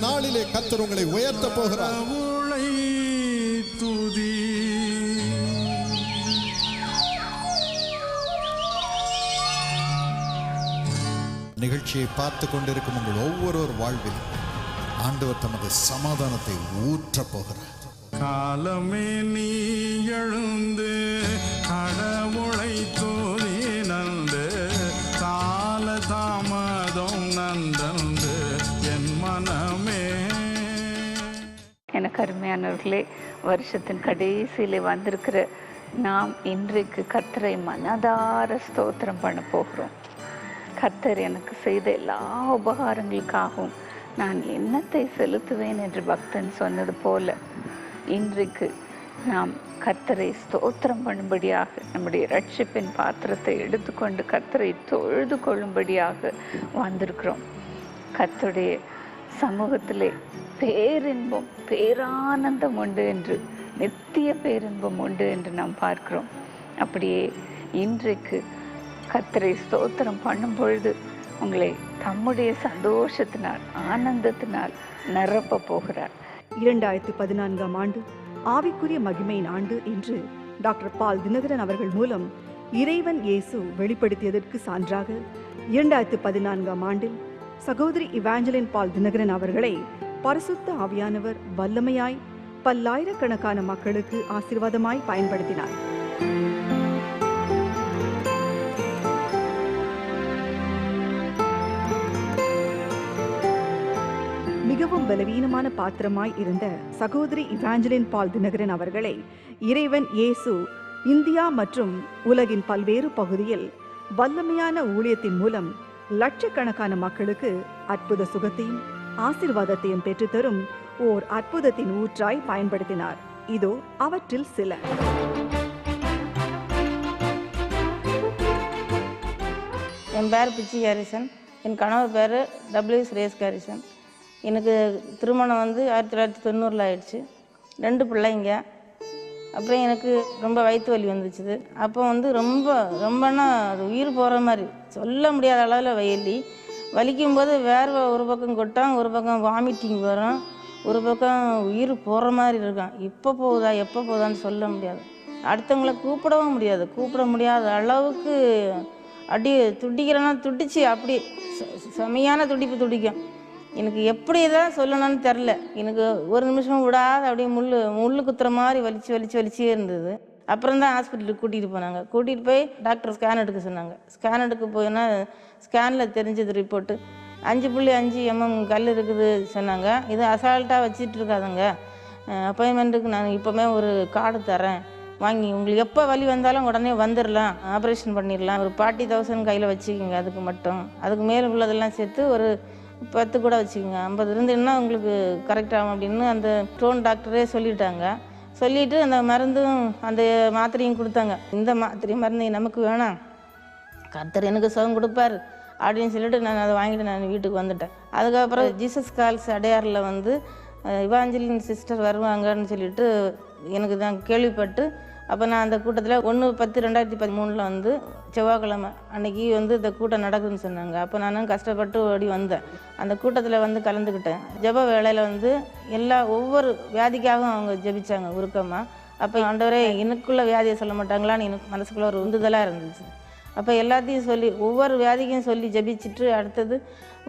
நாளிலே கர்த்தர் உங்களை உயர்த்த போகிறார். நிகழ்ச்சியை பார்த்து கொண்டிருக்கும் உங்கள் ஒவ்வொருவர் வாழ்வில் ஆண்டவர் தமது சமாதானத்தை ஊற்ற போகிறார். காலமே நீ எழுந்து கடவுளை தூதி நந்து கால தாமதம் நந்தந்து என் மனமே. எனக்கு அருமையானவர்களே, வருஷத்தின் கடைசியிலே வந்திருக்கிற நாம் இன்றைக்கு கர்த்தரை மனதார ஸ்தோத்திரம் பண்ண போகிறோம். கர்த்தர் எனக்கு செய்த எல்லா உபகாரங்களுக்காகவும் நான் எண்ணத்தை செலுத்துவேன் என்று பக்தன் சொன்னது போல இன்றைக்கு நாம் கர்த்தரை ஸ்தோத்திரம் பண்ணும்படியாக நம்முடைய ரட்சிப்பின் பாத்திரத்தை எடுத்துக்கொண்டு கர்த்தரை தொழுது கொள்ளும்படியாக வந்திருக்கிறோம். கர்த்தருடைய சமூகத்திலே பேரின்பம் பேரானந்தம் உண்டு என்று, நித்திய பேரின்பம் உண்டு என்று நாம் பார்க்கிறோம். அப்படியே இன்றைக்கு கர்த்தரை ஸ்தோத்திரம் பண்ணும் பொழுது உங்களை தம்முடைய சந்தோஷத்தினால் ஆனந்தத்தினால் நிரப்ப போகிறார். 2014 ஆண்டு ஆவிக்குரிய மகிமையின் ஆண்டு என்று டாக்டர் பால் தினகரன் அவர்கள் மூலம் இறைவன் இயேசு வெளிப்படுத்தியதற்கு சான்றாக 2014 ஆண்டில் சகோதரி இவாஞ்சலின் பால் தினகரன் அவர்களை பரிசுத்த ஆவியானவர் வல்லமையாய் பல்லாயிரக்கணக்கான மக்களுக்கு ஆசீர்வாதமாய் பயன்படுத்தினார். மிகவும் பலவீனமான பாத்திரமாய் இருந்த சகோதரி இவாஞ்சலின் பால் தினகரன் அவர்களை இறைவன் இயேசு இந்தியா மற்றும் உலகின் பல்வேறு பகுதியில் வல்லமையான ஊழியத்தின் மூலம் லட்சக்கணக்கான மக்களுக்கு அற்புத சுகத்தையும் ஆசீர்வாதத்தையும் பெற்றுத்தரும் ஓர் அற்புதத்தின் ஊற்றாய் பயன்படுத்தினார். இதோ அவற்றில் சில. என் பேர் பிச்சி ஹாரிசன், என் கணவர் பேர் டபிள்யூ சுரேஷ் ஹாரிசன். எனக்கு திருமணம் 1990 ஆயிடுச்சு. 2 பிள்ளைங்க. அப்புறம் எனக்கு ரொம்ப வயிற்று வலி வந்துச்சுது. அப்போ ரொம்பனா அது உயிர் போகிற மாதிரி, சொல்ல முடியாத அளவில் வலிக்கும் போது வேர்வை ஒரு பக்கம் கொட்டும், ஒரு பக்கம் வாமிட்டிங் வரும், ஒரு பக்கம் உயிர் போகிற மாதிரி இருக்கும். எப்போ போகுதான்னு சொல்ல முடியாது. அடுத்தவங்களை கூப்பிட முடியாத அளவுக்கு அடி துடிக்கிறேன்னா துடிச்சு அப்படி செமையான துடிக்கும். எனக்கு எப்படி தான் சொல்லணும்னு தெரில. எனக்கு ஒரு நிமிஷம் விடாத அப்படியே முள் குத்துற மாதிரி வலிச்சே இருந்தது. அப்புறம் தான் ஹாஸ்பிட்டலுக்கு கூட்டிகிட்டு போய் டாக்டர் ஸ்கேன் எடுக்க சொன்னாங்க. ஸ்கேன் எடுக்க போயின்னா ஸ்கேனில் தெரிஞ்சது ரிப்போர்ட்டு 5.5 mm கல் இருக்குது சொன்னாங்க. இது அசால்ட்டாக வச்சிட்டு இருக்காதுங்க, அப்பாயின்மெண்ட்டுக்கு நான் இப்போமே ஒரு கார்டு தரேன், வாங்கி உங்களுக்கு எப்போ வலி வந்தாலும் உடனே வந்துடலாம், ஆப்ரேஷன் பண்ணிடலாம், ஒரு 40,000 கையில் வச்சுக்கோங்க, அதுக்கு மேலே உள்ளதெல்லாம் சேர்த்து ஒரு 10 கூட வச்சுக்கோங்க, 50 இருந்துன்னா உங்களுக்கு கரெக்டாகும் அப்படின்னு அந்த ஸ்டோன் டாக்டரே சொல்லிட்டாங்க. சொல்லிவிட்டு அந்த மருந்தும் அந்த மாத்திரையும் கொடுத்தாங்க. இந்த மாத்திரை மருந்து நமக்கு வேணாம், கர்த்தர் எனக்கு சுகம் கொடுப்பார் அப்படின்னு சொல்லிட்டு நான் அதை வாங்கிட்டு நான் வீட்டுக்கு வந்துட்டேன். அதுக்கப்புறம் ஜீசஸ் கால்ஸ் அடையாரில் இவாஞ்சலின் சிஸ்டர் வருவாங்கன்னு சொல்லிட்டு எனக்கு தான் கேள்விப்பட்டு, அப்போ நான் அந்த கூட்டத்தில் 1/10/2013 செவ்வாய்க்கிழமை அன்னைக்கு இந்த கூட்டம் நடக்குதுன்னு சொன்னாங்க. அப்போ நான் கஷ்டப்பட்டு ஓடி வந்தேன். அந்த கூட்டத்தில் கலந்துக்கிட்டேன். ஜெப வேளையில் ஒவ்வொரு வியாதிக்காகவும் அவங்க ஜெபிச்சாங்க உருக்கமாக. அப்போ ஆண்டவரே எனக்குள்ள வியாதியை சொல்ல மாட்டாங்களான்னு எனக்கு மனசுக்குள்ள ஒரு உந்துதலாக இருந்துச்சு. அப்போ எல்லாத்தையும் சொல்லி ஒவ்வொரு வியாதிக்கும் சொல்லி ஜெபிச்சுட்டு, அடுத்தது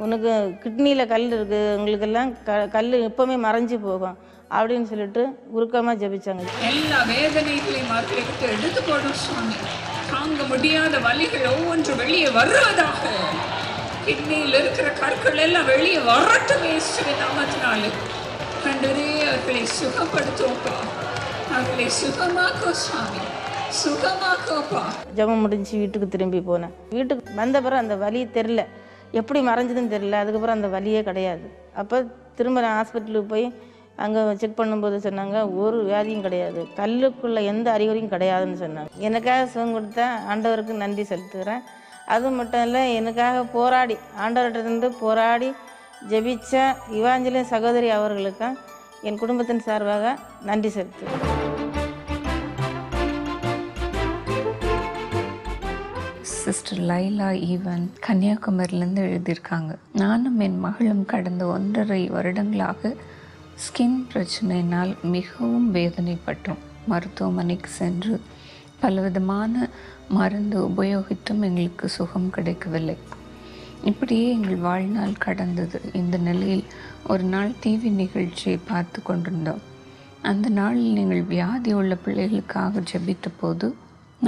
உனக்கு கிட்னியில் கல் இருக்குது, உங்களுக்கெல்லாம் கல் எப்போவுமே மறைஞ்சு போகும் அப்படின்னு சொல்லிட்டு உருக்கமாக ஜெபிச்சாங்க. எல்லா வேதனைகளையும் அவர்களுக்கு எடுத்து போடும் சுவாமி. தாங்க முடியாத வலிகள் ஒவ்வொன்று வெளியே வருவதாக. கிட்னியில் இருக்கிற கற்கள் எல்லாம் வெளியே வரட்டும் இயேசுவின் நாமத்தினாலே. ஆண்டவரே அவர்களை சுகப்படுத்துவோப்பா, அவர்களை சுகமாக்கோ சுவாமி, சுகமாக்கோப்பா. ஜெபம் முடிஞ்சு வீட்டுக்கு திரும்பி போனேன். வீட்டுக்கு வந்த பிறகு அந்த வலி தெரில, எப்படி மறைஞ்சதுன்னு தெரில. அதுக்கப்புறம் அந்த வலியே கிடையாது. அப்போ திரும்ப நான் ஹாஸ்பிட்டலுக்கு போய் அங்கே செக் பண்ணும்போது சொன்னாங்க ஒரு வியாதியும் கிடையாது, கல்லுக்குள்ளே எந்த அறிகுறியும் கிடையாதுன்னு சொன்னாங்க. எனக்காக சுகம் கொடுத்த ஆண்டவருக்கு நன்றி செலுத்துகிறேன். அது மட்டும் இல்லை, எனக்காக போராடி ஆண்டவர்கிட்ட போராடி ஜெபிச்ச இவாஞ்சலின் சகோதரி அவர்களுக்கு என் குடும்பத்தின் சார்பாக நன்றி செலுத்துகிறேன். சிஸ்டர் லைலா ஈவன் கன்னியாகுமரியிலேருந்து எழுதியிருக்காங்க. நானும் என் மகளும் கடந்த 1.5 வருடங்களாக ஸ்கின் பிரச்சனையினால் மிகவும் வேதனைப்பட்டோம். மருத்துவமனைக்கு சென்று பலவிதமான மருந்து உபயோகித்தும் எங்களுக்கு சுகம் கிடைக்கவில்லை. இப்படியே எங்கள் வாழ்நாள் கடந்தது. இந்த நிலையில் ஒரு நாள் டிவி நிகழ்ச்சியை பார்த்து கொண்டிருந்தோம். அந்த நாளில் நீங்கள் வியாதி உள்ள பிள்ளைகளுக்காக ஜெபித்த போது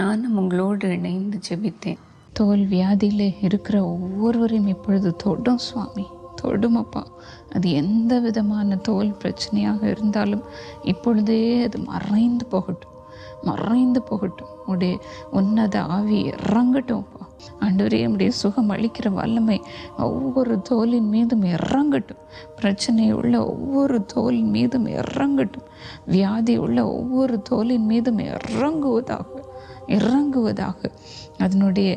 நானும் உங்களோடு இணைந்து ஜெபித்தேன். தோல் வியாதியில் இருக்கிற ஒவ்வொருவரையும் இப்பொழுது தொடும் சுவாமி, தொடுமப்பா. அது எந்த விதமான தோல் பிரச்சனையாக இருந்தாலும் இப்பொழுதே அது மறைந்து போகட்டும், மறைந்து போகட்டும். உடைய உன்னத ஆவி இறங்கட்டும்ப்பா. ஆண்டவரே, உடைய சுகம் அளிக்கிற வல்லமை ஒவ்வொரு தோலின் மீதும் இறங்கட்டும். பிரச்சனை உள்ள ஒவ்வொரு தோலின் மீதும் இறங்கட்டும். வியாதி உள்ள ஒவ்வொரு தோலின் மீதும் இறங்குவதாக அதனுடைய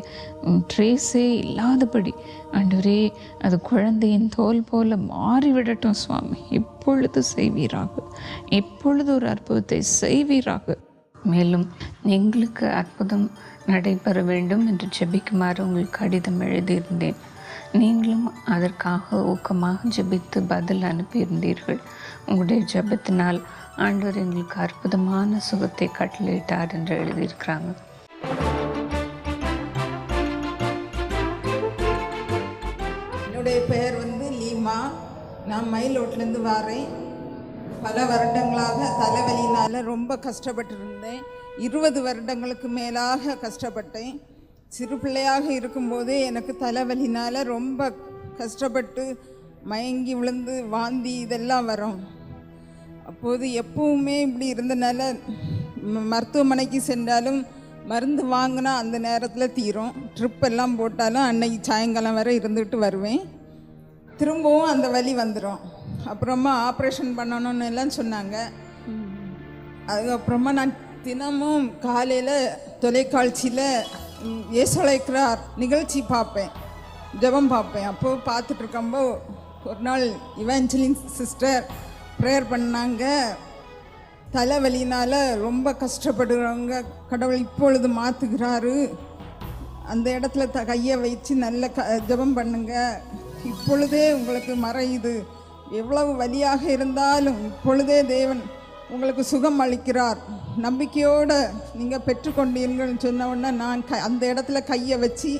ட்ரேஸே இல்லாதபடி ஆண்டவரே, அது குழந்தையின் தோல் போல மாறிவிடட்டும் சுவாமி. இப்பொழுது செய்வீராக, இப்பொழுது ஒரு அற்புதத்தை செய்வீராக. மேலும் எங்களுக்கு அற்புதம் நடைபெற வேண்டும் என்று ஜெபிக்குமாறு உங்களுக்கு கடிதம் எழுதியிருந்தேன். நீங்களும் அதற்காக ஊக்கமாக ஜெபித்து பதில் அனுப்பியிருந்தீர்கள். உங்களுடைய ஜெபத்தினால் ஆண்டவர் எங்களுக்கு அற்புதமான சுகத்தை கட்டளையிட்டார் என்று எழுதியிருக்கிறாங்க. என்னுடைய பெயர் லீமா. நான் மயிலோட்டிலேருந்து வரேன். பல வருடங்களாக தலைவலியினால் ரொம்ப கஷ்டப்பட்டு இருந்தேன். 20 வருடங்களுக்கு மேலாக கஷ்டப்பட்டேன். சிறு பிள்ளையாக இருக்கும்போதே எனக்கு தலைவலினால் ரொம்ப கஷ்டப்பட்டு மயங்கி விழுந்து வாந்தி இதெல்லாம் வரும். அப்போது எப்பவுமே இப்படி இருந்தனால மருத்துவமனைக்கு சென்றாலும் மருந்து வாங்கினா அந்த நேரத்தில் தீரும். ட்ரிப் எல்லாம் போட்டாலும் அன்னைக்கு சாயங்காலம் வரை இருந்துட்டு வருவேன். திரும்பவும் அந்த வலி வந்துடும். அப்புறமா ஆப்ரேஷன் பண்ணணும்னு எல்லாம் சொன்னாங்க. அதுக்கப்புறமா நான் தினமும் காலையில் தொலைக்காட்சியில் இயேசுழைக்கிறார் நிகழ்ச்சி பார்ப்பேன், ஜெபம் பார்ப்பேன். அப்போது பார்த்துட்டு இருக்கம்போ ஒரு நாள் இவாஞ்சலின் சிஸ்டர் ப்ரேயர் பண்ணாங்க. தலைவலினால் ரொம்ப கஷ்டப்படுறவங்க கடவுள் இப்பொழுது மாற்றுகிறாரு, அந்த இடத்துல கையை வச்சு நல்ல ஜெபம் பண்ணுங்க, இப்பொழுதே உங்களுக்கு மறையுது, எவ்வளவு வலியாக இருந்தாலும் இப்பொழுதே தேவன் உங்களுக்கு சுகம் அளிக்கிறார், நம்பிக்கையோடு நீங்கள் பெற்றுக்கொண்டீர்கள்னு சொன்ன உடனே நான் அந்த இடத்துல கையை வச்சு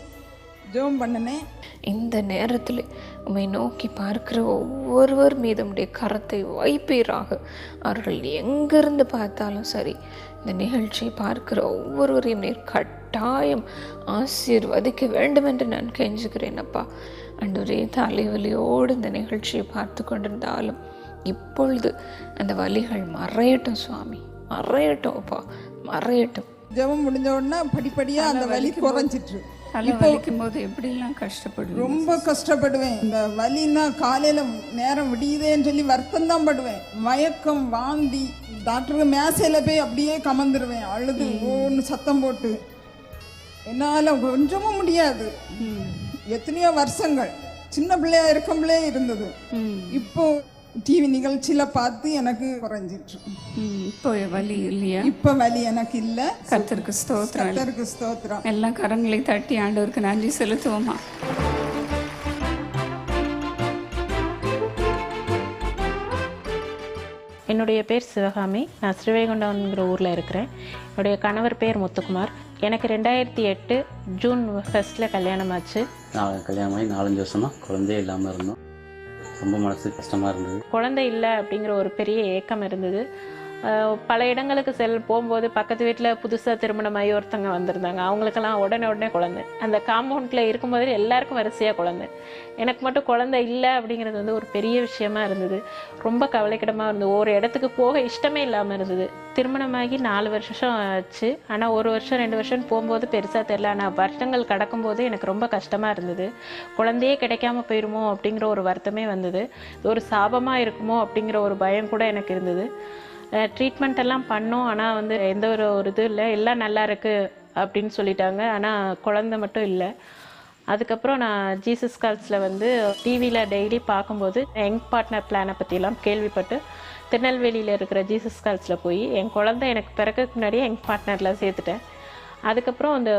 ஜெபம் பண்ணினேன். இந்த நேரத்தில் உம்மை நோக்கி பார்க்கிற ஒவ்வொருவர் மீது உம்முடைய கரத்தை வைப்பீராக. அவர்கள் எங்கிருந்து பார்த்தாலும் சரி, இந்த நிகழ்ச்சியை பார்க்கிற ஒவ்வொருவரையும் நீர் கட்டாயம் ஆசீர்வதிக்க வேண்டும் என்று நான் கெஞ்சுகிறேன் அப்பா. ஆண்டவரே, தலைவலியோடு இந்த நிகழ்ச்சியை பார்த்து கொண்டிருந்தாலும் இப்பொழுது அந்த வலிகள் மறையட்டும் சுவாமி, மறையட்டும் அப்பா, மறையட்டும். ஜெபம் முடிஞ்ச உடனே படிப்படியாக அந்த வலி குறைஞ்சிட்டு. வலிக்கும் போது எப்படிலாம் கஷ்டப்படுவேன், ரொம்ப கஷ்டப்படுவேன். இந்த வலின்னா காலையில் நேரம் விடியுதேன்னு சொல்லி வருத்தம் தான் படுவேன். மயக்கம், வாந்தி, டாக்டருக்கு மேசையில் போய் அப்படியே கமந்துடுவேன், அழுது ஒன்று சத்தம் போட்டு. என்னால் கொஞ்சமும் முடியாது. எத்தனையோ வருஷங்கள் சின்ன பிள்ளையா இருக்கும்போதே இருந்தது. இப்போ டிவி நிகழ்ச்சியில் பார்த்து எனக்கு குறைஞ்சிட்டு. இப்போ வலி இல்லையா? இப்போ வலி எனக்கு இல்லை. கர்த்தருக்கு ஸ்தோத்திரம், கர்த்தருக்கு ஸ்தோத்திரம். எல்லாம் கரங்களை தட்டி ஆண்டவருக்கு நன்றி செலுத்துவோமா? என்னுடைய பேர் சிவகாமி. நான் ஸ்ரீவைகுண்டம்ங்கிற ஊரில் இருக்கிறேன். என்னுடைய கணவர் பேர் முத்துக்குமார். எனக்கு 2008 ஜூன் 1 கல்யாணம் ஆச்சு. கல்யாணமாகி 4-5 வருஷமாக குழந்தையே இல்லாமல் இருந்தோம். ரொம்ப மனசு கஷ்டமாக இருந்தது. குழந்தை இல்லை அப்படிங்கிற ஒரு பெரிய ஏக்கம் இருந்தது. பல இடங்களுக்கு போகும்போது பக்கத்து வீட்டில் புதுசாக திருமணமாகி ஒருத்தங்க வந்திருந்தாங்க. அவங்களுக்கெல்லாம் உடனே குழந்தை. அந்த காம்பவுண்டில் இருக்கும்போது எல்லாருக்கும் வரிசையாக குழந்தை. எனக்கு மட்டும் குழந்தை இல்லை அப்படிங்கிறது ஒரு பெரிய விஷயமா இருந்தது. ரொம்ப கவலைக்கிடமாக இருந்தது. ஒரு இடத்துக்கு போக இஷ்டமே இல்லாமல் இருந்தது. திருமணமாகி 4 வருஷம் ஆச்சு. ஆனால் 1 வருஷம் 2 வருஷம் போகும்போது பெருசாக தெரியல. ஆனால் வருஷங்கள் கடக்கும்போது எனக்கு ரொம்ப கஷ்டமாக இருந்தது. குழந்தையே கிடைக்காம போயிருமோ அப்படிங்கிற ஒரு வருத்தமே வந்தது. ஒரு சாபமாக இருக்குமோ அப்படிங்கிற ஒரு பயம் கூட எனக்கு இருந்தது. ட்ரீட்மெண்ட் எல்லாம் பண்ணோம். ஆனால் எந்த ஒரு இது இல்லை, எல்லாம் நல்லா இருக்குது அப்படின்னு சொல்லிட்டாங்க. ஆனால் குழந்தை மட்டும் இல்லை. அதுக்கப்புறம் நான் ஜீசஸ் கால்ஸில் டிவியில் டெய்லி பார்க்கும்போது யங் பார்ட்னர் பிளானை பற்றிலாம் கேள்விப்பட்டு திருநெல்வேலியில் இருக்கிற ஜீசஸ் கால்ஸில் போய் என் குழந்தை எனக்கு பிறக்கிறதுக்கு முன்னாடியே யங் பார்ட்னரில் சேர்த்துட்டேன். அதுக்கப்புறம் அந்த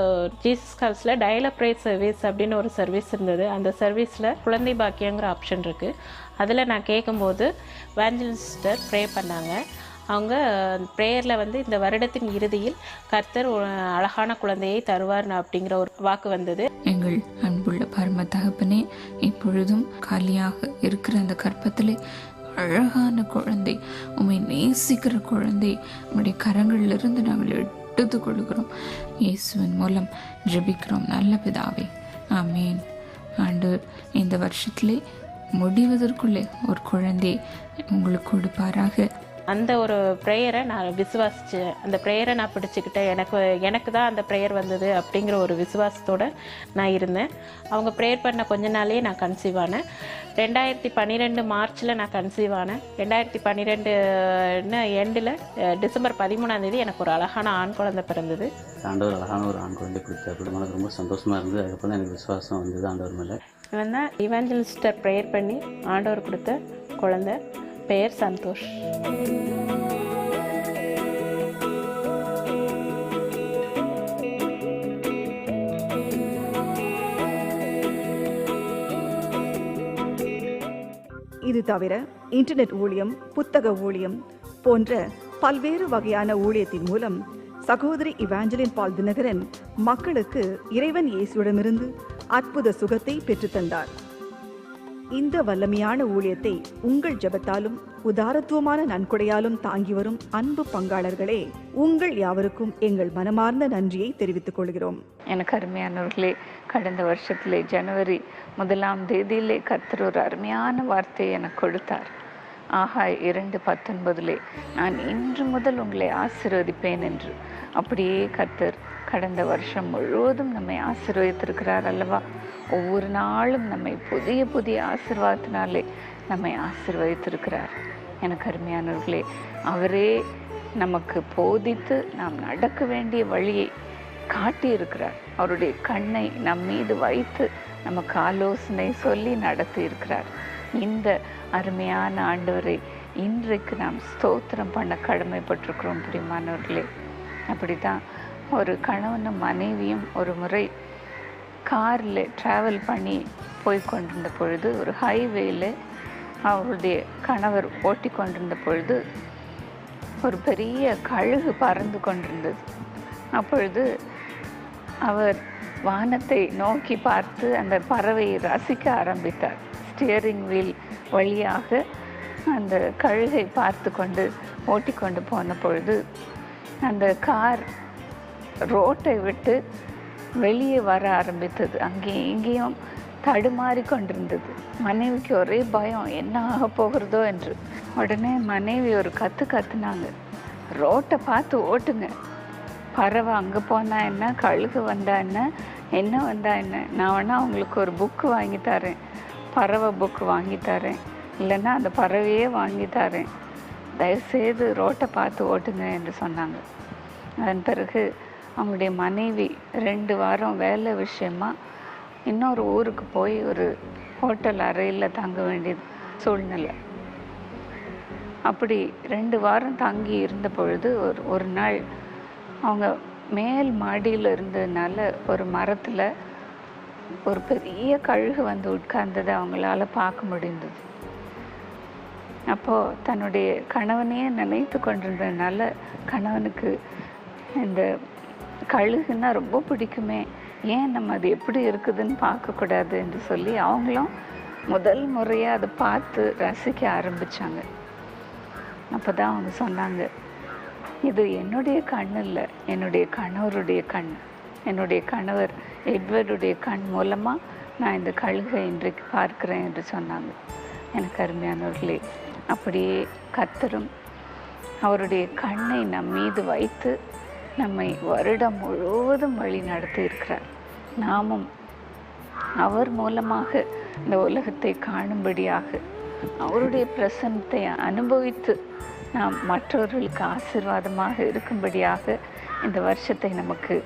ஜீசஸ் கால்ஸில் டயல் ப்ரேயர் சர்வீஸ் அப்படின்னு ஒரு சர்வீஸ் இருந்தது. அந்த சர்வீஸில் குழந்தை பாக்கியங்கிற ஆப்ஷன் இருக்குது. அதில் நான் கேட்கும்போது எவாஞ்சலிஸ்டர் ப்ரே பண்ணாங்க. அவங்க ப்ரேயரில் வந்து இந்த வருடத்தின் இறுதியில் கர்த்தர் அழகான குழந்தையை தருவார் அப்படிங்கிற ஒரு வாக்கு வந்தது. எங்கள் அன்புள்ள பரம தகப்பனே, இப்பொழுதும் காலியாக இருக்கிற அந்த கற்பத்திலே அழகான குழந்தை, உம்மை நேசிக்கிற குழந்தை உம்முடைய கரங்களிலிருந்து நாங்கள் எடுத்து கொடுக்கிறோம். இயேசுவின் மூலம் ஜெபிக்கிறோம் நல்ல பிதாவே, ஆமீன். ஆண்டவர் இந்த வருஷத்திலே முடிவதற்குள்ளே ஒரு குழந்தை உங்களுக்கு கொடுப்பாராக. அந்த ஒரு ப்ரேயரை நான் விசுவாசித்தேன். அந்த ப்ரேயரை நான் பிடிச்சிக்கிட்டேன். எனக்கு தான் அந்த ப்ரேயர் வந்தது அப்படிங்கிற ஒரு விசுவாசத்தோடு நான் இருந்தேன். அவங்க ப்ரேயர் பண்ண கொஞ்ச நாளையே நான் கன்சீவ் ஆனேன். 2012 மார்ச்சில் நான் கன்சீவ் ஆனேன். 2012 எண்டில் டிசம்பர் 13 எனக்கு ஒரு அழகான ஆண் குழந்தை பிறந்தது. ஆண்டவர் அழகான ஒரு ஆண் குழந்தை கொடுத்தாரு. எனக்கு ரொம்ப சந்தோஷமாக இருந்தது. அதுக்கப்புறம் எனக்கு விசுவாசம் வந்தது ஆண்டவர் மேலே. இவன் தான் இவாஞ்சலிஸ்டர் ப்ரேயர் பண்ணி ஆண்டவர் கொடுத்த குழந்தை. பெயர் சந்தோஷ். இது தவிர இன்டர்நெட் ஊழியம், புத்தக ஊழியம் போன்ற பல்வேறு வகையான ஊழியத்தின் மூலம் சகோதரி இவாஞ்சலின் பால் தினகரன் மக்களுக்கு இறைவன் இயேசுவிடமிருந்து அற்புத சுகத்தை பெற்றுத்தந்தார். இந்த வல்லமையான ஊழியத்தை உங்கள் ஜெபத்தாலும் உதாரத்துவமான நன்கொடையாலும் தாங்கி வரும் அன்பு பங்காளர்களே, உங்கள் யாவருக்கும் எங்கள் மனமார்ந்த நன்றியை தெரிவித்துக் கொள்கிறோம். எனக்கு அருமையானவர்களே, கடந்த வருஷத்திலே ஜனவரி 1 கர்த்தர் ஒரு அருமையான வார்த்தையை எனக்கு கொடுத்தார். ஆகாய் 2:19 நான் இன்று முதல் உங்களை ஆசீர்வதிப்பேன் என்று. அப்படியே கர்த்தர் கடந்த வருஷம் முழுவதும் நம்மை ஆசீர்வதித்திருக்கிறார் அல்லவா? ஒவ்வொரு நாளும் நம்மை புதிய புதிய ஆசீர்வாதத்தினாலே நம்மை ஆசீர்வதித்திருக்கிறார். எனக்கு அருமையானவர்களே, அவரே நமக்கு போதித்து நாம் நடக்க வேண்டிய வழியை காட்டியிருக்கிறார். அவருடைய கண்ணை நம் மீது வைத்து நமக்கு ஆலோசனை சொல்லி நடத்தி இருக்கிறார். இந்த அருமையான ஆண்டவரை இன்றைக்கு நாம் ஸ்தோத்திரம் பண்ண கடமைப்பட்டிருக்கிறோம் பிரியமானவர்களே. அப்படித்தான் ஒரு கணவனும் மனைவியும் ஒரு முறை காரில் ட்ராவல் பண்ணி போய் கொண்டிருந்த பொழுது, ஒரு ஹைவேயில் அவருடைய கணவர் ஓட்டி கொண்டிருந்த பொழுது ஒரு பெரிய கழுகு பறந்து கொண்டிருந்தது. அப்பொழுது அவர் வானத்தை நோக்கி பார்த்து அந்த பறவையை ரசிக்க ஆரம்பித்தார். ஸ்டியரிங் வீல் வழியாக அந்த கழுகை பார்த்து கொண்டு ஓட்டி கொண்டு போன பொழுது அந்த கார் ரோட்டை விட்டு வெளியே வர ஆரம்பித்தது. அங்கேயும் இங்கேயும் தடுமாறி கொண்டிருந்தது. மனைவிக்கு ஒரே பயம், என்ன ஆக போகிறதோ என்று. உடனே மனைவி ஒரு கத்துனாங்க, ரோட்டை பார்த்து ஓட்டுங்க, பறவை அங்கே போனால் என்ன, கழுகு வந்தா என்ன வந்தா என்ன, நான் வேணா உங்களுக்கு ஒரு புக்கு வாங்கி தரேன், பறவை புக்கு வாங்கி தரேன், இல்லைன்னா அந்த பறவையே வாங்கி தரேன், தயவுசெய்து ரோட்டை பார்த்து ஓட்டுங்க என்று சொன்னாங்க. அதன் பிறகு அவங்களுடைய மனைவி 2 வாரம் வேலை விஷயமா இன்னொரு ஊருக்கு போய் ஒரு ஹோட்டல் அறையில் தங்க வேண்டிய சூழ்நிலை. அப்படி 2 வாரம் தங்கி இருந்த பொழுது ஒரு நாள் அவங்க மேல் மாடியில் இருந்ததுனால ஒரு மரத்தில் ஒரு பெரிய கழுகு வந்து உட்கார்ந்ததை அவங்களால பார்க்க முடிந்தது. அப்போது தன்னுடைய கணவனையே நினைத்து கொண்டிருந்ததுனால கணவனுக்கு இந்த கழுகுன்னா ரொம்ப பிடிக்குமே, ஏன் நம்ம அது எப்படி இருக்குதுன்னு பார்க்கக்கூடாது என்று சொல்லி அவங்களும் முதல் முறையாக அதை பார்த்து ரசிக்க ஆரம்பித்தாங்க. அப்போ தான் அவங்க சொன்னாங்க, இது என்னுடைய கண் இல்லை, என்னுடைய கணவருடைய கண், என்னுடைய கணவர் எட்வர்டுடைய கண் மூலமாக நான் இந்த கழுகை இன்றைக்கு பார்க்குறேன் என்று சொன்னாங்க. எனக்கு அருமையானவர்களே, அப்படியே கர்த்தரும் அவருடைய கண்ணை நம் மீது வைத்து நம்மை வருடம் முழுவதும் வழி நடத்தி இருக்கிறார். நாமும் அவர் மூலமாக இந்த உலகத்தை காணும்படியாக அவருடைய பிரசன்னத்தை அனுபவித்து நாம் மற்றவர்களுக்கு ஆசீர்வாதமாக இருக்கும்படியாக இந்த வருஷத்தை நமக்கு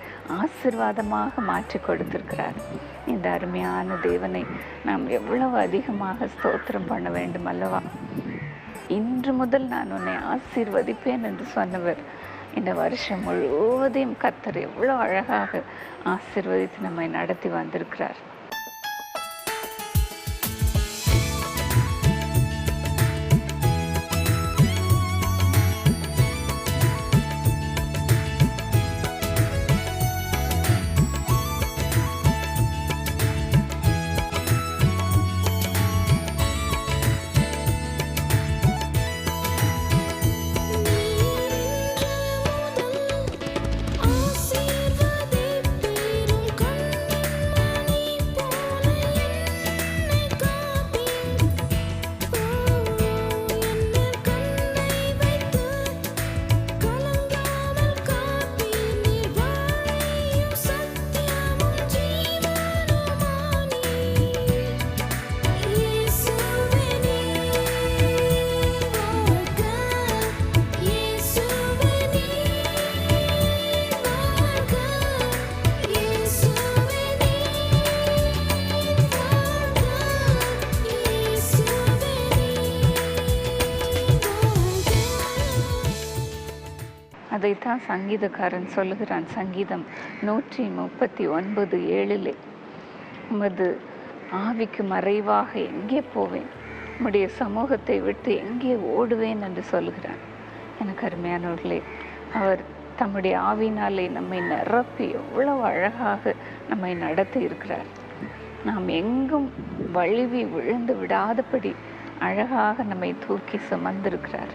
ஆசீர்வாதமாக மாற்றி கொடுத்திருக்கிறார். இந்த அருமையான தேவனை நாம் எவ்வளவு அதிகமாக ஸ்தோத்திரம் பண்ண வேண்டும் அல்லவா? இன்று முதல் நான் உன்னை ஆசீர்வதிப்பேன் என்று சொன்னவர் இந்த வருஷம் முழுவதையும் கர்த்தர் எவ்வளோ அழகாக ஆசீர்வதித்து நம்மை நடத்தி வந்திருக்கிறார். அதைத்தான் சங்கீதக்காரன் சொல்லுகிறான். சங்கீதம் 139:7 உமது ஆவிக்கு மறைவாக எங்கே போவேன், உம்முடைய சமூகத்தை விட்டு எங்கே ஓடுவேன் என்று சொல்லுகிறான். எனக்கு அருமையானவர்களே, அவர் தம்முடைய ஆவினாலே நம்மை நிரப்பி எவ்வளவு அழகாக நம்மை நடத்தி இருக்கிறார். நாம் எங்கும் வழுவி விழுந்து விடாதபடி அழகாக நம்மை தூக்கி சுமந்திருக்கிறார்.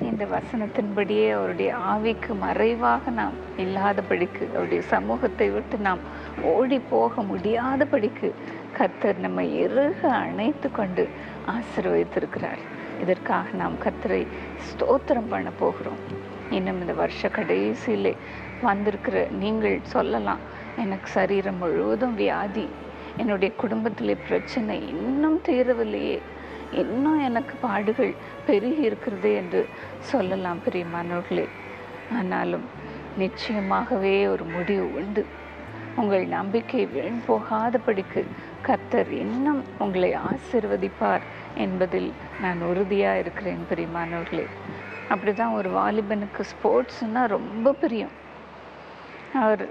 இந்த வசனத்தின்படியே அவருடைய ஆவிக்கு மறைவாக நாம் இல்லாதபடிக்கு, அவருடைய சமூகத்தை விட்டு நாம் ஓடி போக முடியாதபடிக்கு கர்த்தர் நம்மை இறுக அணைத்து கொண்டு ஆசீர்வதித்திருக்கிறார். இதற்காக நாம் கர்த்தரை ஸ்தோத்திரம் பண்ண போகிறோம். இன்னும் இந்த வருஷ கடைசியிலே வந்திருக்கிற நீங்கள் சொல்லலாம், எனக்கு சரீரம் முழுவதும் வியாதி, என்னுடைய குடும்பத்திலே பிரச்சனை இன்னும் தீரவில்லையே, இன்னும் எனக்கு பாடுகள் பெருகி இருக்கிறது என்று சொல்லலாம் பிரியமானவர்களே. ஆனாலும் நிச்சயமாகவே ஒரு முடிவு உண்டு. உங்கள் நம்பிக்கை வீண் போகாதபடிக்கு கர்த்தர் இன்னும் உங்களை ஆசீர்வதிப்பார் என்பதில் நான் உறுதியாக இருக்கிறேன் பிரியமானவர்களே. அப்படி தான் ஒரு வாலிபனுக்கு ஸ்போர்ட்ஸ்னால் ரொம்ப பிரியம். அவர்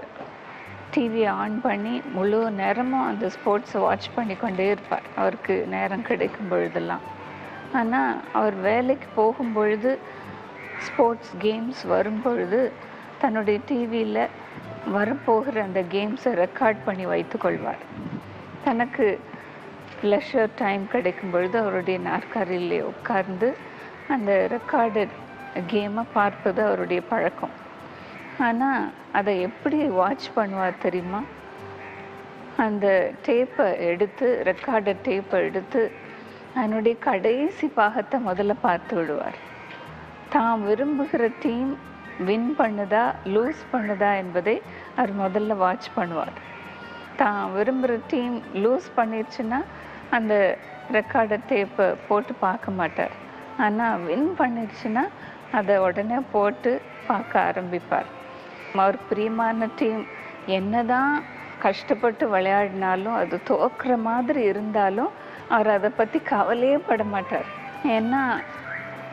டிவியை ஆன் பண்ணி முழு நேரமும் அந்த ஸ்போர்ட்ஸை வாட்ச் பண்ணி கொண்டே இருப்பார், அவருக்கு நேரம் கிடைக்கும் பொழுதெல்லாம். ஆனால் அவர் வேலைக்கு போகும் பொழுது, ஸ்போர்ட்ஸ் கேம்ஸ் வரும் பொழுது தன்னுடைய டிவியில் வரப்போகிற அந்த கேம்ஸை ரெக்கார்ட் பண்ணி வைத்து கொள்வார். தனக்கு லெஷர் டைம் கிடைக்கும் பொழுது அவருடைய நாற்காலியிலே உட்கார்ந்து அந்த ரெக்கார்டட் கேமை பார்ப்பது அவருடைய பழக்கம். ஆனால் அதை எப்படி வாட்ச் பண்ணுவார் தெரியுமா? அந்த டேப்பை எடுத்து, ரெக்கார்டட் டேப்பை எடுத்து அதனுடைய கடைசி பாகத்தை முதல்ல பார்த்து விடுவார். தான் விரும்புகிற டீம் வின் பண்ணுதா லூஸ் பண்ணுதா என்பதை அவர் முதல்ல வாட்ச் பண்ணுவார். தான் விரும்புகிற டீம் லூஸ் பண்ணிருச்சுன்னா அந்த ரெக்கார்டட் டேப்பை போட்டு பார்க்க மாட்டார். ஆனால் வின் பண்ணிருச்சுன்னா அதை உடனே போட்டு பார்க்க ஆரம்பிப்பார். அவர் பிரியமான டீம் என்னதான் கஷ்டப்பட்டு விளையாடினாலும், அது தோக்குற மாதிரி இருந்தாலும் அவர் அதை பற்றி கவலையே பட மாட்டார். ஏன்னா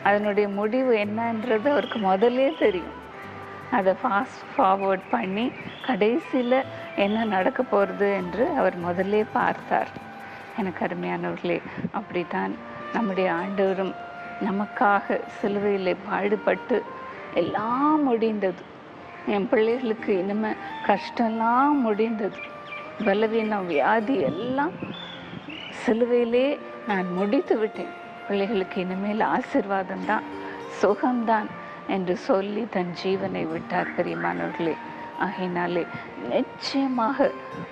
அதனுடைய முடிவு என்னன்றது அவருக்கு முதலே தெரியும். அதை ஃபாஸ்ட் ஃபார்வர்ட் பண்ணி கடைசியில் என்ன நடக்க போகிறது என்று அவர் முதலே பார்த்தார். எனக்கு அருமையானவர்களே, அப்படித்தான் நம்முடைய ஆண்டவரும் நமக்காக சிலுவையில் பாடுபட்டு எல்லாம் முடிந்தது. என் பிள்ளைகளுக்கு இனிமேல் கஷ்டம்லாம் முடிந்தது, பலவீனம் வியாதி எல்லாம் சிலுவையிலே நான் முடித்து விட்டேன், பிள்ளைகளுக்கு இனிமேல் ஆசீர்வாதம்தான், சுகம்தான் என்று சொல்லி தன் ஜீவனை விட்டார் பிரியமானவர்களே. ஆகையினாலே நிச்சயமாக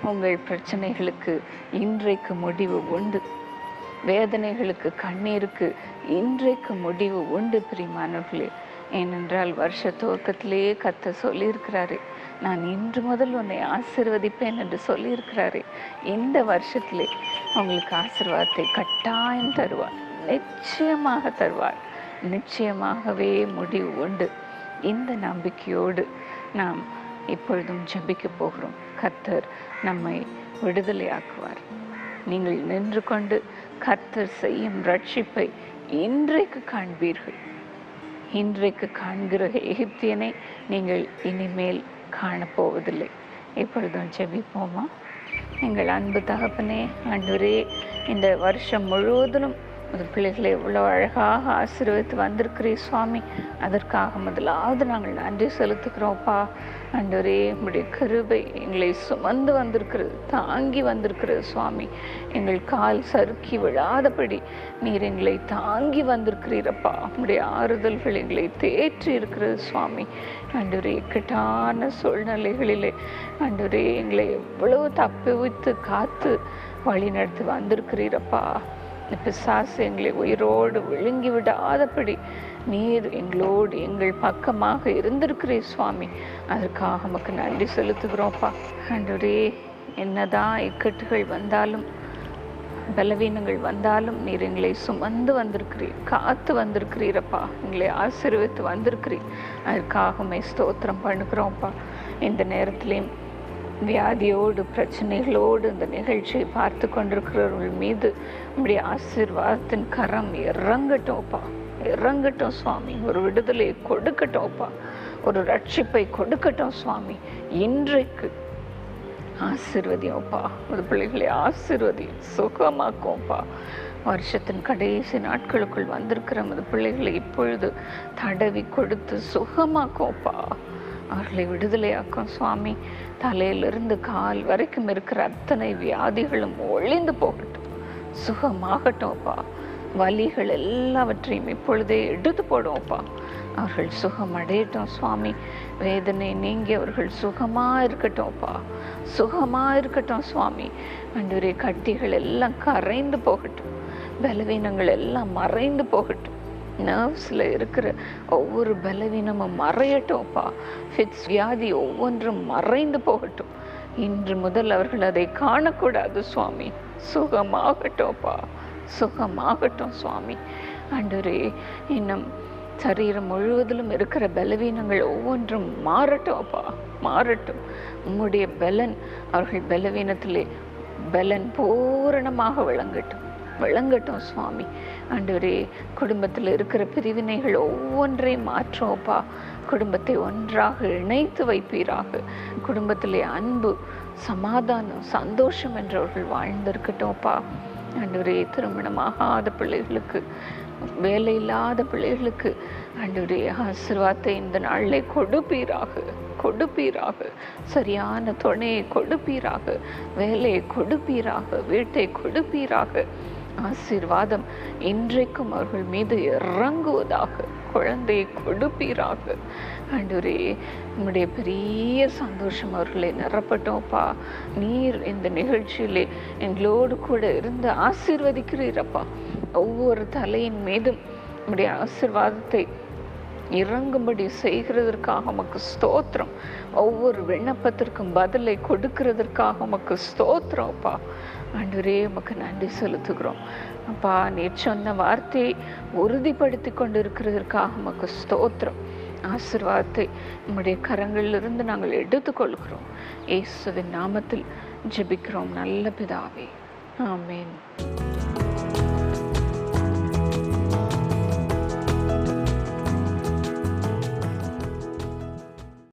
உங்கள் பிரச்சனைகளுக்கு இன்றைக்கு முடிவு உண்டு. வேதனைகளுக்கு, கண்ணீருக்கு இன்றைக்கு முடிவு உண்டு பிரியமானவர்களே. ஏனென்றால் வருஷ துவக்கத்திலேயே கர்த்தர் சொல்லியிருக்கிறாரு, நான் இன்று முதல் உன்னை ஆசீர்வதிப்பேன் என்று சொல்லியிருக்கிறாரு. இந்த வருஷத்திலே உங்களுக்கு ஆசீர்வாதத்தை கட்டாயம் தருவார், நிச்சயமாக தருவார், நிச்சயமாகவே முடிவு உண்டு. இந்த நம்பிக்கையோடு நாம் இப்பொழுதும் ஜெபிக்க போகிறோம். கர்த்தர் நம்மை விடுதலையாக்குவார். நீங்கள் நின்று கொண்டு கர்த்தர் செய்யும் ரட்சிப்பை இன்றைக்கு காண்பீர்கள். இன்றைக்கு காண்கிற எகிப்தியனை நீங்கள் இனிமேல் காணப்போவதில்லை. இப்பொழுதும் ஜெபிப்போமா? எங்கள் அன்பு தகப்பனே, ஆண்டவரே, இந்த வருஷம் முழுவதிலும் அது பிள்ளைகளை இவ்வளோ அழகாக ஆசீர்வதித்து வந்திருக்கிறீர் சுவாமி. அதற்காக முதலாவது நாங்கள் நன்றி செலுத்துக்கிறோம்ப்பா. ஆண்டவரே, உம்முடைய கிருபை எங்களை சுமந்து வந்திருக்கிறது, தாங்கி வந்திருக்கிறது சுவாமி. எங்கள் கால் சறுக்கி விழாதபடி நீர் எங்களை தாங்கி வந்திருக்கிறீரப்பா. உம்முடைய ஆறுதல்கள் எங்களை தேற்றி இருக்கிறது சுவாமி. ஆண்டவரே, இக்கட்டான சூழ்நிலைகளிலே ஆண்டவரே எங்களை எவ்வளவு தப்புவித்து காத்து வழி நடத்தி வந்திருக்கிறீரப்பா. பிசாசு எங்களை உயிரோடு விழுங்கி விடாதபடி நீர் எங்களோடு எங்கள் பக்கமாக இருந்திருக்கிறீர் சுவாமி. அதற்காக நமக்கு நன்றி செலுத்துகிறோம்ப்பா. ஆண்டவரே, என்னதான் இக்கட்டுகள் வந்தாலும் பலவீனங்கள் வந்தாலும் நீர் எங்களை சுமந்து வந்திருக்கிறீர், காத்து வந்திருக்கிறீரப்பா. எங்களை ஆசீர்வதித்து வந்திருக்கிறீர். அதற்காக ஸ்தோத்திரம் பண்ணுகிறோம்ப்பா. இந்த நேரத்திலையும் வியாதியோடு பிரச்சனைகளோடு இந்த நிகழ்ச்சியை பார்த்து கொண்டிருக்கிறவர்கள் மீது உங்களுடைய ஆசீர்வாதத்தின் கரம் இறங்கட்டோப்பா, இறங்கட்டும் சுவாமி. ஒரு விடுதலை கொடுக்கட்டோப்பா, ஒரு ரட்சிப்பை கொடுக்கட்டும் சுவாமி. இன்றைக்கு ஆசீர்வதியோப்பா, ஒரு பிள்ளைகளை ஆசீர்வதி சுகமாக்கும்ப்பா. வருஷத்தின் கடைசி நாட்களுக்குள் வந்திருக்கிற அந்த பிள்ளைகளை இப்பொழுது தடவி கொடுத்து சுகமாக்கும்ப்பா. அவர்களை விடுதலையாக்கும் சுவாமி. தலையிலிருந்து கால் வரைக்கும் இருக்கிற அத்தனை வியாதிகளும் ஒழிந்து போகட்டும், சுகமாகட்டும்ப்பா. வலிகள் எல்லாவற்றையும் இப்பொழுதே எடுத்து போடுவோம்ப்பா. அவர்கள் சுகம் அடையட்டும் சுவாமி. வேதனை நீங்கி அவர்கள் சுகமாக இருக்கட்டும்ப்பா, சுகமாக இருக்கட்டும் சுவாமி. ஆண்டவரே, கட்டிகள் எல்லாம் கரைந்து போகட்டும், பலவீனங்கள் எல்லாம் மறைந்து போகட்டும். நர்வ்ஸில் இருக்கிற ஒவ்வொரு பலவீனமும் மறையட்டும்ப்பா. ஃபிட்ஸ் வியாதி ஒவ்வொன்றும் மறைந்து போகட்டும். இன்று முதல் அவர்கள் அதை காணக்கூடாது சுவாமி. சுகமாகட்டும்ப்பா, சுகமாகட்டும் சுவாமி. ஆண்டவரே, இன்னும் சரீரம் முழுவதிலும் இருக்கிற பலவீனங்கள் ஒவ்வொன்றும் மாறட்டும்ப்பா, மாறட்டும். உம்முடைய பலன் அவர்கள் பலவீனத்திலே பலன் பூரணமாக விளங்கட்டும், விளங்கட்டும் சுவாமி. ஆண்டவரே, குடும்பத்தில் இருக்கிற பிரிவினைகள் ஒவ்வொன்றையும் மாற்றோப்பா. குடும்பத்தை ஒன்றாக இணைத்து வைப்பீராக. குடும்பத்திலே அன்பு, சமாதானம், சந்தோஷம் என்றவர்கள் வாழ்ந்திருக்கட்டும்ப்பா. ஆண்டவரே, திருமணமாகாத பிள்ளைகளுக்கு, வேலை இல்லாத பிள்ளைகளுக்கு ஆண்டவரே ஆசீர்வாதத்தை இந்த நாளிலே கொடுப்பீராக, கொடுப்பீராக. சரியான துணையை கொடுப்பீராக, வேலையை கொடுப்பீராக, வீட்டை கொடுப்பீராக. ஆசீர்வாதம் இன்றைக்கும் அவர்கள் மீது இறங்குவதாக. குழந்தையை கொடுப்பீராக. ஆண்டவரே, உம்முடைய பெரிய சந்தோஷம் அவர்களை நிரப்பட்டோம்ப்பா. நீர் இந்த நிகழ்ச்சியிலே எங்களோடு கூட இருந்து ஆசீர்வதிக்கிறீரப்பா. ஒவ்வொரு தலையின் மீதும் உம்முடைய ஆசீர்வாதத்தை இறங்கும்படி செய்கிறதற்காக உமக்கு ஸ்தோத்திரம். ஒவ்வொரு விண்ணப்பத்திற்கும் பதிலை கொடுக்கிறதற்காக உமக்கு ஸ்தோத்திரம்ப்பா. ஆண்டவரே, உமக்கு நன்றி செலுத்துகிறோம் அப்பா. நீர் சொன்ன வார்த்தையை உறுதிப்படுத்தி கொண்டு இருக்கிறதற்காக உமக்கு ஸ்தோத்திரம். ஆசீர்வாதத்தை உம்முடைய கரங்களிலிருந்து நாங்கள் எடுத்துக்கொள்கிறோம். இயேசுவின் நாமத்தில் ஜெபிக்கிறோம் நல்ல பிதாவே, ஆமென்.